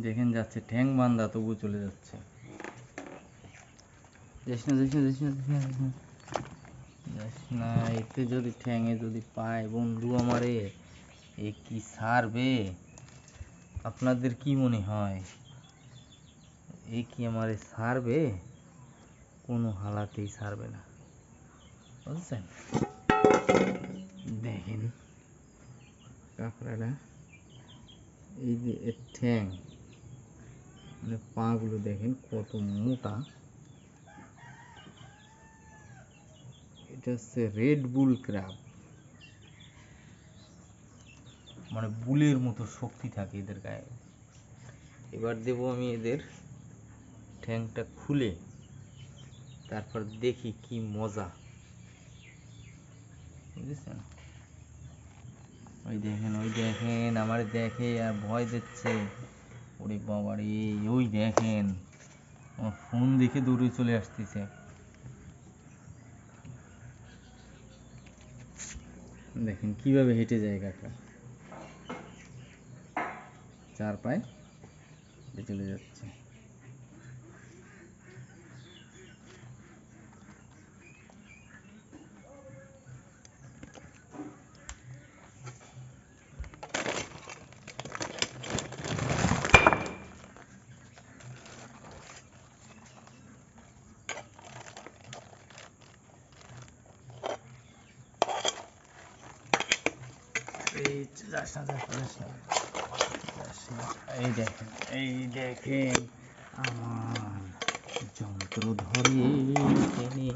দেখেন যাচ্ছে, ঠ্যাং বান্ধা তবু চলে যাচ্ছে। যাস না, যাস না, যাস না, যাস না, যাস না, যাস না। এতে যদি ঠ্যাঙে যদি পায় বন্ধু আমারে, এ কি ছাড়বে? আপনাদের কি মনে হয় এ কি আমারে ছাড়বে? কোনো হালাতেই ছাড়বে না, বুঝছেন? দেখেন কাঁকড়াটা, এই যে এর ঠ্যাং, মানে পাগুলো দেখেন কত মোটা। এটা হচ্ছে রেড বুল ক্র্যাব, মানে বুলের মতো শক্তি থাকে এদের গায়ে। এবার দেবো আমি এদের ঠ্যাংটা খুলে, তারপর দেখি কি মজা, বুঝেছেন? ওই দেখেন, ওই দেখেন আমার দেখে আর ভয় দিচ্ছে। ওরে বাবারে, ওই দেখেন আমার ফোন দেখে দৌড়ে চলে আসতেছে। দেখেন কিভাবে হেঁটে যায় কাকা, চার পায়ে হেঁটে চলে যাচ্ছে। এই যাস না, যাস না, যাস না, যাস না। এই দেখেন, এই দেখেন আমার যন্ত্র ধরে টেনে